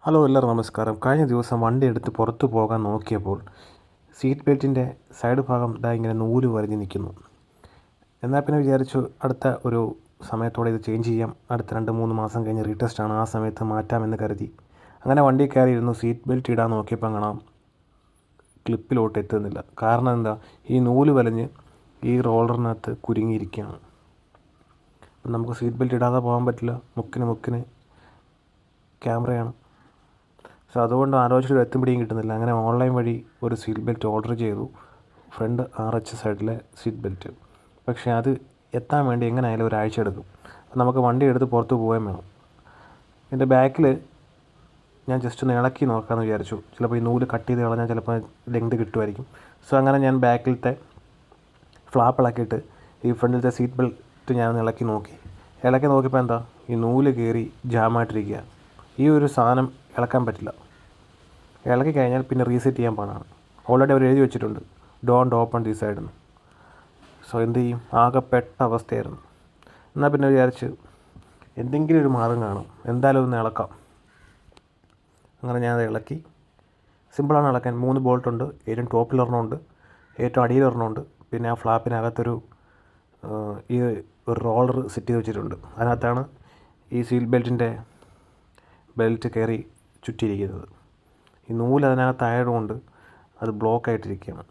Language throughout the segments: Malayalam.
ഹലോ എല്ലാവർക്കും നമസ്കാരം. കഴിഞ്ഞ ദിവസം വണ്ടി എടുത്ത് പുറത്തു പോകാൻ നോക്കിയപ്പോൾ സീറ്റ് ബെൽറ്റിൻ്റെ സൈഡ് ഭാഗം ഇങ്ങനെ നൂല് വലിഞ്ഞ് നിൽക്കുന്നു. എന്നാൽ പിന്നെ വിചാരിച്ചു അടുത്ത ഒരു സമയത്തോടെ ഇത് ചേഞ്ച് ചെയ്യാം, അടുത്ത 2-3 മാസം കഴിഞ്ഞ് റീടെസ്റ്റാണ്, ആ സമയത്ത് മാറ്റാമെന്ന് കരുതി അങ്ങനെ വണ്ടി കയറിയിരുന്നു. സീറ്റ് ബെൽറ്റ് ഇടാൻ നോക്കിയപ്പോൾ കാണാം ക്ലിപ്പിലോട്ട് എത്തുന്നില്ല. കാരണം എന്താ, ഈ നൂല് വലിഞ്ഞ് ഈ റോളറിനകത്ത് കുരുങ്ങിയിരിക്കുകയാണ്. അപ്പം നമുക്ക് സീറ്റ് ബെൽറ്റ് ഇടാതെ പോകാൻ പറ്റില്ല, മുക്കിന് ക്യാമറയാണ്. സോ അതുകൊണ്ട് ആലോചിച്ചിട്ട് എത്തും പിടിയും കിട്ടുന്നില്ല. അങ്ങനെ ഓൺലൈൻ വഴി ഒരു സീറ്റ് ബെൽറ്റ് ഓർഡർ ചെയ്തു, ഫ്രണ്ട് RH സൈഡിലെ സീറ്റ് ബെൽറ്റ്. പക്ഷേ അത് എത്താൻ വേണ്ടി എങ്ങനെയായാലും ഒരാഴ്ച എടുക്കും. അപ്പോൾ നമുക്ക് വണ്ടി എടുത്ത് പുറത്ത് പോവുകയും വേണം. എൻ്റെ ബാക്കിൽ ഞാൻ ജസ്റ്റ് ഒന്ന് ഇളക്കി നോക്കാമെന്ന് വിചാരിച്ചു. ചിലപ്പോൾ ഈ നൂല് കട്ട് ചെയ്ത് കളഞ്ഞാൽ ചിലപ്പോൾ ലെങ്ത് കിട്ടുമായിരിക്കും. സോ അങ്ങനെ ഞാൻ ബാക്കിലത്തെ ഫ്ലാപ്പ് ഇളക്കിയിട്ട് ഈ ഫ്രണ്ടിലത്തെ സീറ്റ് ബെൽറ്റ് ഞാനൊന്ന് ഇളക്കി നോക്കിയപ്പോൾ എന്താ, ഈ നൂല് കയറി ജാമായിട്ടിരിക്കുക. ഈ ഒരു സാധനം ഇളക്കാൻ പറ്റില്ല. ഇളക്കി കഴിഞ്ഞാൽ പിന്നെ റീസെറ്റ് ചെയ്യാൻ പാടാണ്. ഓൾറെഡി അവർ എഴുതി വെച്ചിട്ടുണ്ട്, ഡോണ്ട് ഓപ്പൺ ദി സൈഡ് എന്ന്. സോ എന്ത് ചെയ്യും, ആകെ പെട്ട അവസ്ഥയായിരുന്നു. എന്നാൽ പിന്നെ വിചാരിച്ച് എന്തെങ്കിലും ഒരു മാർഗ്ഗം കാണും, എന്തായാലും ഒന്ന് ഇളക്കാം. അങ്ങനെ ഞാനത് ഇളക്കി. സിമ്പിളാണ് ഇളക്കാൻ. 3 ബോൾട്ടുണ്ട്. ഏറ്റവും ടോപ്പിൽ ഒരെണ്ണമുണ്ട്, ഏറ്റവും അടിയിൽ ഒരെണ്ണമുണ്ട്. പിന്നെ ആ ഫ്ലാപ്പിനകത്തൊരു ഈ ഒരു റോളർ സെറ്റ് ചെയ്ത് വെച്ചിട്ടുണ്ട്. അതിനകത്താണ് ഈ സീറ്റ് ബെൽറ്റ് കയറി ചുറ്റിയിരിക്കുന്നത്. ഈ നൂല് അതിനകത്തായതുകൊണ്ട് അത് ബ്ലോക്ക് ആയിട്ടിരിക്കുകയാണ്.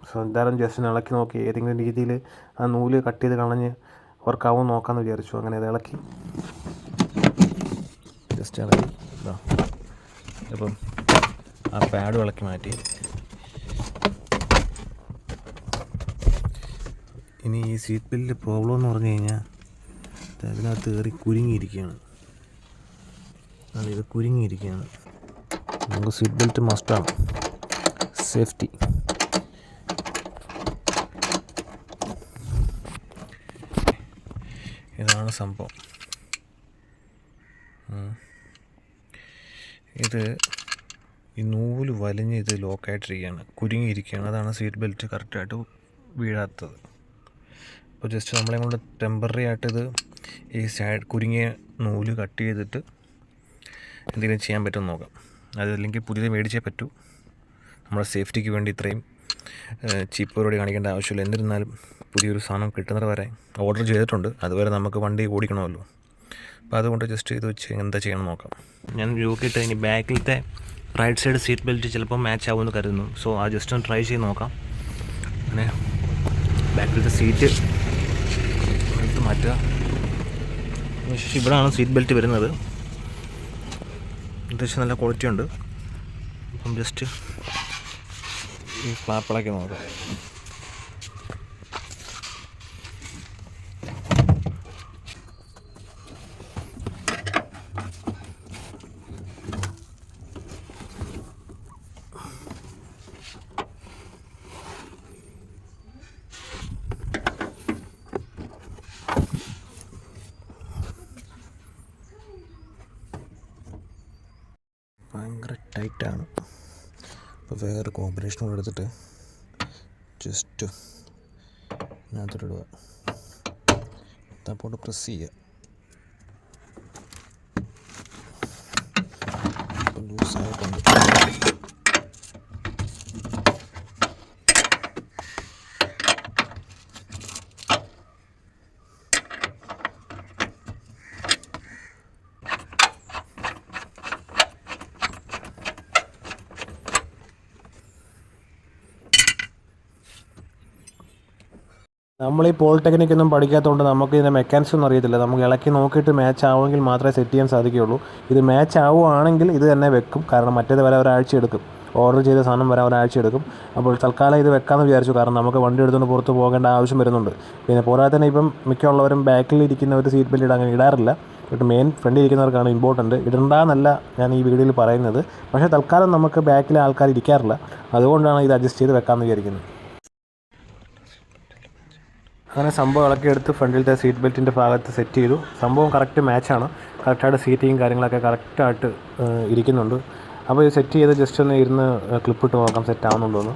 സോ എന്തായാലും ജസ്റ്റ് ഇളക്കി നോക്കി, ഏതെങ്കിലും രീതിയിൽ ആ നൂല് കട്ട് ചെയ്ത് കളഞ്ഞ് വർക്കാവും നോക്കാമെന്ന് വിചാരിച്ചു. അങ്ങനെ അത് ഇളക്കി, ജസ്റ്റ് ഇളക്കി. അപ്പം ആ പാഡ് ഇളക്കി മാറ്റി. ഇനി ഈ സീറ്റ് ബെൽറ്റ് പ്രോബ്ലം എന്ന് പറഞ്ഞു കഴിഞ്ഞാൽ അതിനകത്ത് കയറി കുരുങ്ങിയിരിക്കുകയാണ്. ഇത് കുരുങ്ങിയിരിക്കുകയാണ്. നമുക്ക് സീറ്റ് ബെൽറ്റ് മസ്റ്റാണ്, സേഫ്റ്റി. ഇതാണ് സംഭവം. ഇത് ഈ നൂല് വലിഞ്ഞ് ഇത് ലോക്കായിട്ടിരിക്കുകയാണ്, കുരുങ്ങിയിരിക്കുകയാണ്. അതാണ് സീറ്റ് ബെൽറ്റ് കറക്റ്റായിട്ട് വീഴാത്തത്. അപ്പോൾ ജസ്റ്റ് നമ്മളെ കൊണ്ട് ടെമ്പററി ആയിട്ടിത് ഈ സൈഡ് കുരുങ്ങിയ നൂല് കട്ട് ചെയ്തിട്ട് എന്തെങ്കിലും ചെയ്യാൻ പറ്റുമെന്ന് നോക്കാം. അതല്ലെങ്കിൽ പുതിയത് മേടിച്ചേ പറ്റൂ. നമ്മുടെ സേഫ്റ്റിക്ക് വേണ്ടി ഇത്രയും ചീപ്പ് പരിപാടി കാണിക്കേണ്ട ആവശ്യമില്ല. എന്നിരുന്നാലും പുതിയൊരു സാധനം കിട്ടുന്നത് വരെ ഓർഡർ ചെയ്തിട്ടുണ്ട്, അതുവരെ നമുക്ക് വണ്ടി ഓടിക്കണമല്ലോ. അപ്പോൾ അതുകൊണ്ട് ജസ്റ്റ് ഇത് വെച്ച് എന്താ ചെയ്യണം നോക്കാം. ഞാൻ നോക്കിയിട്ട് ഇനി ബാക്കിലത്തെ റൈറ്റ് സൈഡ് സീറ്റ് ബെൽറ്റ് ചിലപ്പോൾ മാച്ച് ആവുമെന്ന് കരുതുന്നു. സോ ആ ജസ്റ്റ് ഒന്ന് ട്രൈ ചെയ്ത് നോക്കാം. അങ്ങനെ ബാക്കിലത്തെ സീറ്റ് എടുത്ത് മാറ്റുക. ഇവിടെയാണ് സീറ്റ് ബെൽറ്റ് വരുന്നത്. അത്യാവശ്യം നല്ല ക്വാളിറ്റി ഉണ്ട്. അപ്പം ജസ്റ്റ് ഈ ഫ്ലാപ്പിളൊക്കെ നോക്കാം. ഭയങ്കര ടൈറ്റാണ്. അപ്പോൾ വേറെ കോമ്പിനേഷനോട് എടുത്തിട്ട് ജസ്റ്റ് ഇതിനകത്തോട്ടിടുക, തപ്പോട്ട് പ്രസ് ചെയ്യുക. ഇപ്പോൾ ലൂസായിട്ടുണ്ട്. നമ്മൾ ഈ പോളിടെക്നിക്കൊന്നും പഠിക്കാത്തതുകൊണ്ട് നമുക്ക് ഇതിൻ്റെ മെക്കാനിക്സ് ഒന്നും അറിയത്തില്ല. നമുക്ക് ഇളക്കി നോക്കിയിട്ട് മാച്ച് ആവുമെങ്കിൽ മാത്രമേ സെറ്റ് ചെയ്യാൻ സാധിക്കുകയുള്ളൂ. ഇത് മാച്ച് ആവുകയാണെങ്കിൽ ഇത് തന്നെ വെക്കും, കാരണം മറ്റേത് വരെ ഒരാഴ്ച എടുക്കും. ഓർഡർ ചെയ്ത സാധനം വരെ ഒരാഴ്ച എടുക്കും. അപ്പോൾ തൽക്കാലം ഇത് വെക്കാമെന്ന് വിചാരിച്ചു, കാരണം നമുക്ക് വണ്ടി എടുത്തുകൊണ്ട് പുറത്ത് പോകേണ്ട ആവശ്യം വരുന്നുണ്ട്. പിന്നെ പോരാതെ തന്നെ ഇപ്പം മിക്കുള്ളവരും ബാക്കിലിരിക്കുന്ന ഒരു സീറ്റ് ബെൽറ്റ് അങ്ങനെ ഇടാറില്ല. ബട്ട് മെയിൻ ഫ്രണ്ടിൽ ഇരിക്കുന്നവർക്കാണ് ഇമ്പോർട്ടൻറ്റ്. ഇടണ്ടെന്നല്ല ഞാൻ ഈ വീഡിയോയിൽ പറയുന്നത്, പക്ഷേ തൽക്കാലം നമുക്ക് ബാക്കിലെ ആൾക്കാർ ഇരിക്കാറില്ല. അതുകൊണ്ടാണ് ഇത് അഡ്ജസ്റ്റ് ചെയ്ത് വെക്കാമെന്ന് വിചാരിക്കുന്നത്. അങ്ങനെ സംഭവം ഇളക്കിയെടുത്ത് ഫ്രണ്ടിലത്തെ സീറ്റ് ബെൽറ്റിൻ്റെ ഭാഗത്ത് സെറ്റ് ചെയ്തു. സംഭവം കറക്റ്റ് മാച്ചാണ്, കറക്റ്റായിട്ട് സീറ്റിങ് കാര്യങ്ങളൊക്കെ കറക്റ്റായിട്ട് ഇരിക്കുന്നുണ്ട്. അപ്പോൾ ഇത് സെറ്റ് ചെയ്ത് ജസ്റ്റ് ഒന്ന് ഇരുന്ന് ക്ലിപ്പിട്ട് നോക്കാം സെറ്റ് ആവുന്നുണ്ടോയെന്ന്.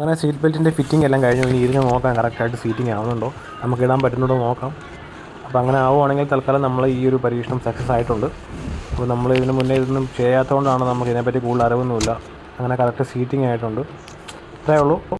അങ്ങനെ സീറ്റ് ബെൽറ്റിൻ്റെ ഫിറ്റിംഗ് എല്ലാം കഴിഞ്ഞു. ഇനി ഇരുന്ന് നോക്കാം കറക്റ്റായിട്ട് സീറ്റിംഗ് ആവുന്നുണ്ടോ, നമുക്ക് ഇടാൻ പറ്റുന്നുണ്ടോ നോക്കാം. അപ്പോൾ അങ്ങനെ ആവുകയാണെങ്കിൽ തൽക്കാലം നമ്മൾ ഈ ഒരു പരീക്ഷണം സക്സസ് ആയിട്ടുണ്ട്. അപ്പോൾ നമ്മൾ ഇതിന് മുന്നേ ഇതൊന്നും ചെയ്യാത്തതുകൊണ്ടാണ് നമുക്ക് ഇതിനെപ്പറ്റി കൂടുതൽ അറിവൊന്നുമില്ല. അങ്ങനെ കറക്റ്റ് സീറ്റിംഗ് ആയിട്ടുണ്ട്. ഇത്രയേ ഉള്ളൂ.